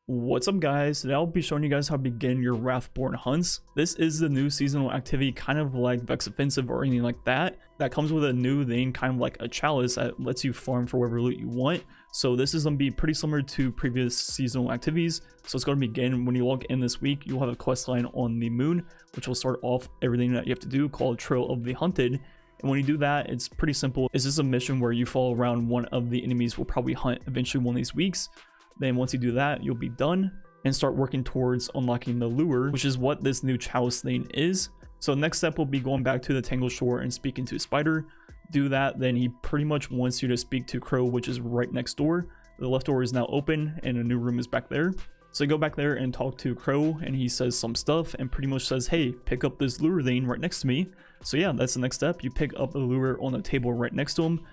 What's up guys, today I'll be showing you guys how to begin your Wrathborn hunts. This is the new seasonal activity, kind of like Vex Offensive or anything like that comes with a new thing, kind of like a chalice that lets you farm for whatever loot you want. So this is going to be pretty similar to previous seasonal activities. So it's going to begin when you log in this week. You'll have a quest line on the moon, which will start off everything that you have to do, called Trail of the Hunted. And when you do that, it's pretty simple. It's just a mission where you follow around one of the enemies we'll probably hunt eventually one of these weeks. Then once you do that, you'll be done and start working towards unlocking the lure, which is what this new chalice thing is. So next step will be going back to the Tangled Shore and speaking to Spider. Do that, then he pretty much wants you to speak to Crow, which is right next door. The left door is now open and a new room is back there. So you go back there and talk to Crow, and he says some stuff and pretty much says, hey, pick up this lure thing right next to me. So yeah, that's the next step. You pick up the lure on the table right next to him.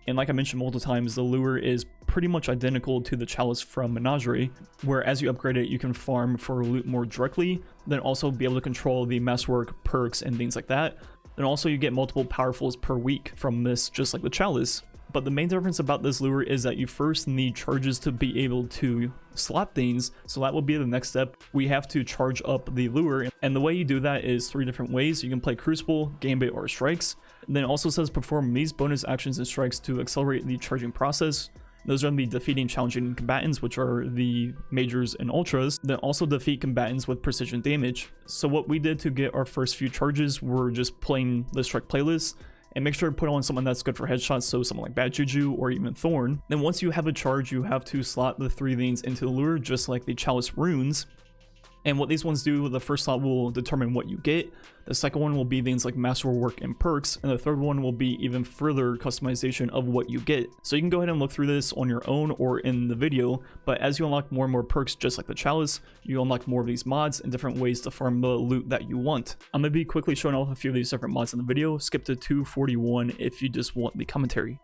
And like I mentioned multiple times, the lure is pretty much identical to the chalice from Menagerie, where as you upgrade it, you can farm for loot more directly, then also be able to control the masterwork, perks, and things like that. And also you get multiple powerfuls per week from this, just like the chalice. But the main difference about this lure is that you first need charges to be able to slot things, so that will be the next step. We have to charge up the lure, and the way you do that is 3 different ways. You can play Crucible, Gambit, or Strikes. And then it also says perform these bonus actions and strikes to accelerate the charging process. Those are going to be defeating challenging combatants, which are the majors and ultras, then also defeat combatants with precision damage. So what we did to get our first few charges were just playing the strike playlist, and make sure to put on someone that's good for headshots, so someone like Bad Juju or even Thorn. Then once you have a charge, you have to slot the 3 veins into the lure, just like the chalice runes. And what these ones do, the first slot will determine what you get, the second one will be things like masterwork and perks, and the third one will be even further customization of what you get. So you can go ahead and look through this on your own or in the video, but as you unlock more and more perks just like the chalice, you unlock more of these mods and different ways to farm the loot that you want. I'm going to be quickly showing off a few of these different mods in the video. Skip to 241 if you just want the commentary.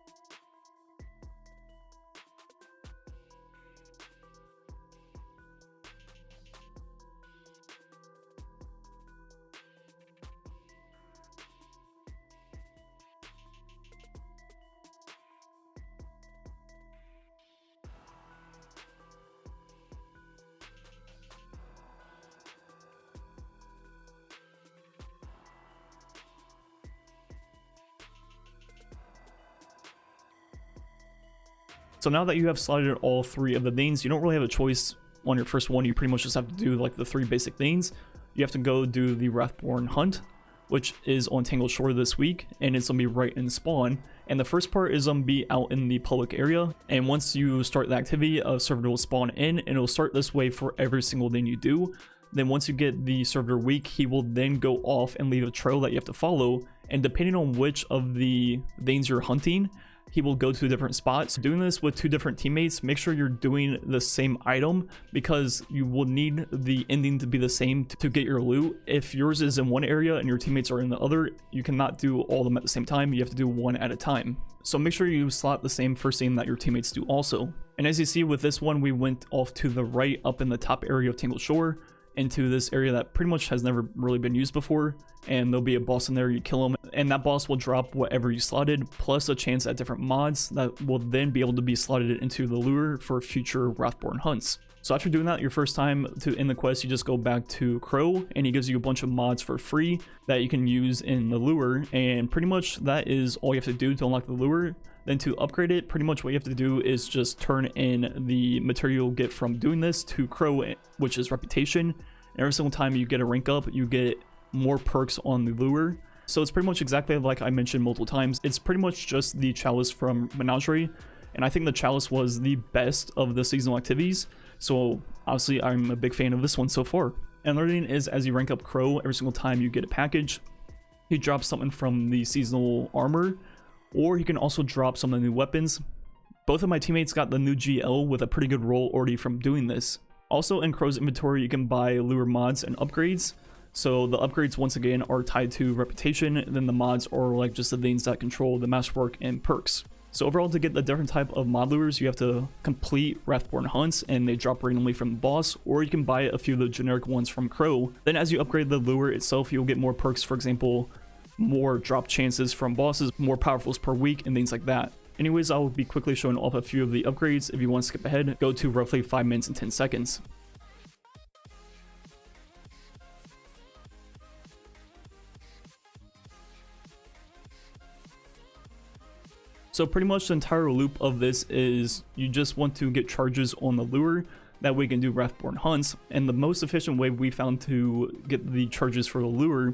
So now that you have slotted all 3 of the things, you don't really have a choice on your first one. You pretty much just have to do like the 3 basic things. You have to go do the Wrathborn hunt, which is on Tangled Shore this week, and it's gonna be right in spawn. And the first part is gonna be out in the public area, and once you start the activity, a servitor will spawn in, and it'll start this way for every single thing you do. Then once you get the servitor weak, he will then go off and leave a trail that you have to follow, and depending on which of the things you're hunting, he will go to different spots. Doing this with 2 different teammates, make sure you're doing the same item, because you will need the ending to be the same to get your loot. If yours is in one area and your teammates are in the other, you cannot do all of them at the same time. You have to do one at a time. So make sure you slot the same first thing that your teammates do also. And as you see with this one, we went off to the right up in the top area of Tangled Shore, into this area that pretty much has never really been used before, and there'll be a boss in there. You kill him and that boss will drop whatever you slotted, plus a chance at different mods that will then be able to be slotted into the lure for future Wrathborn hunts. So after doing that your first time, to end the quest, you just go back to Crow, and he gives you a bunch of mods for free that you can use in the lure, and pretty much that is all you have to do to unlock the lure. Then to upgrade it, pretty much what you have to do is just turn in the material you get from doing this to Crow, which is Reputation. And every single time you get a rank up, you get more perks on the lure. So it's pretty much exactly like I mentioned multiple times. It's pretty much just the chalice from Menagerie, and I think the chalice was the best of the seasonal activities. So obviously I'm a big fan of this one so far. And another thing is, as you rank up Crow, every single time you get a package, he drops something from the seasonal armor, or he can also drop some of the new weapons. Both of my teammates got the new GL with a pretty good roll already from doing this. Also in Crow's inventory, you can buy lure mods and upgrades. So the upgrades once again are tied to Reputation, and then the mods are like just the things that control the masterwork and perks. So overall, to get the different type of mod lures, you have to complete Wrathborn hunts, and they drop randomly from the boss, or you can buy a few of the generic ones from Crow. Then as you upgrade the lure itself, you'll get more perks, for example, more drop chances from bosses, more powerfuls per week, and things like that. Anyways, I will be quickly showing off a few of the upgrades. If you want to skip ahead, go to roughly 5 minutes and 10 seconds. So pretty much the entire loop of this is you just want to get charges on the lure. That way you can do Wrathborn hunts. And the most efficient way we found to get the charges for the lure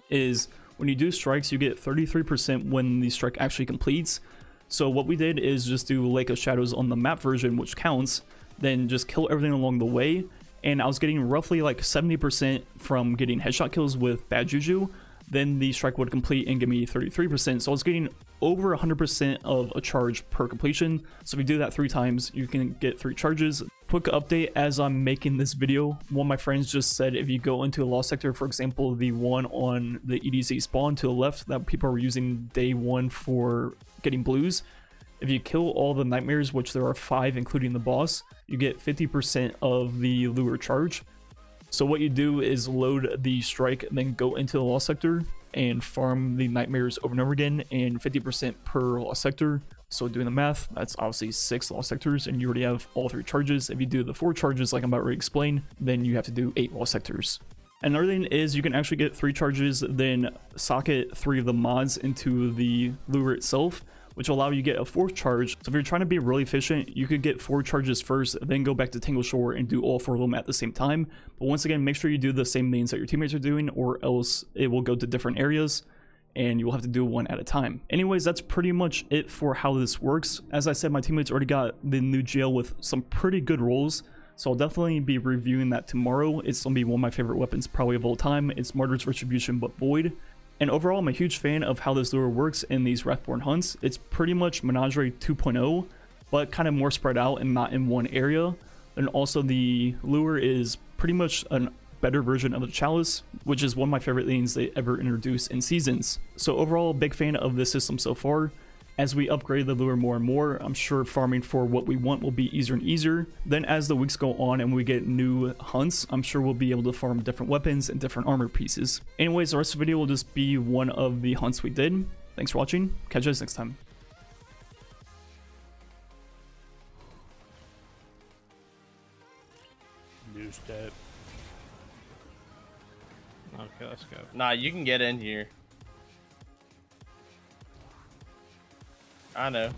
is when you do strikes, you get 33% when the strike actually completes. So what we did is just do Lake of Shadows on the map version, which counts, then just kill everything along the way. And I was getting roughly like 70% from getting headshot kills with bad juju. Then the strike would complete and give me 33%. So I was getting over 100% of a charge per completion. So if you do that 3 times, you can get 3 charges. Quick update as I'm making this video. One of my friends just said if you go into a lost sector, for example, the one on the EDC spawn to the left that people are using day 1 for getting blues, if you kill all the nightmares, which there are 5 including the boss, you get 50% of the lure charge. So what you do is load the strike, then go into the lost sector and farm the nightmares over and over again, and 50% per lost sector. So doing the math, that's obviously 6 lost sectors, and you already have all 3 charges. If you do the 4 charges like I'm about to explain, then you have to do 8 lost sectors. Another thing is you can actually get 3 charges, then socket 3 of the mods into the lure itself, which will allow you to get a 4th charge. So if you're trying to be really efficient, you could get 4 charges first, then go back to Tangle Shore and do all 4 of them at the same time. But once again, make sure you do the same lanes that your teammates are doing, or else it will go to different areas and you will have to do one at a time. Anyways, that's pretty much it for how this works. As I said, my teammates already got the new jail with some pretty good rolls, so I'll definitely be reviewing that tomorrow. It's gonna be one of my favorite weapons probably of all time. It's Martyr's Retribution but Void. And overall, I'm a huge fan of how this lure works in these Wrathborn hunts. It's pretty much Menagerie 2.0, but kind of more spread out and not in one area. And also the lure is pretty much a better version of the Chalice, which is one of my favorite things they ever introduced in Seasons. So overall, big fan of this system so far. As we upgrade the lure more and more, I'm sure farming for what we want will be easier and easier. Then as the weeks go on and we get new hunts, I'm sure we'll be able to farm different weapons and different armor pieces. Anyways, the rest of the video will just be one of the hunts we did. Thanks for watching. Catch you guys next time. New step. Okay, let's go. Nah, you can get in here. I know.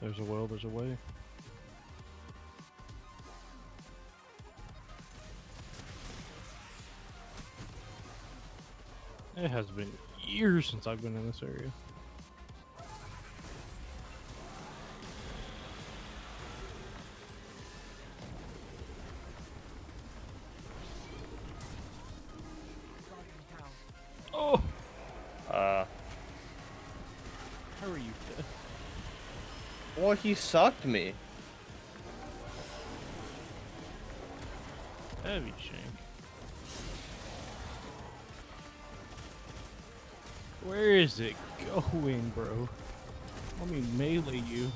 There's a will, there's a way. It has been years since I've been in this area. Oh! How are you dead? Well, he sucked me. Heavy shank. Where is it going, bro? Let me melee you.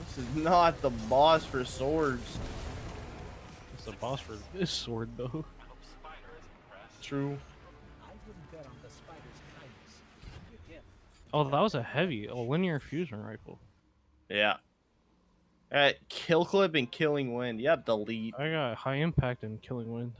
This is not the boss for swords. It's the boss for this sword, though. True. Oh, that was a linear fusion rifle. Yeah. Alright, kill clip and killing wind. Yep, delete. I got high impact and killing wind.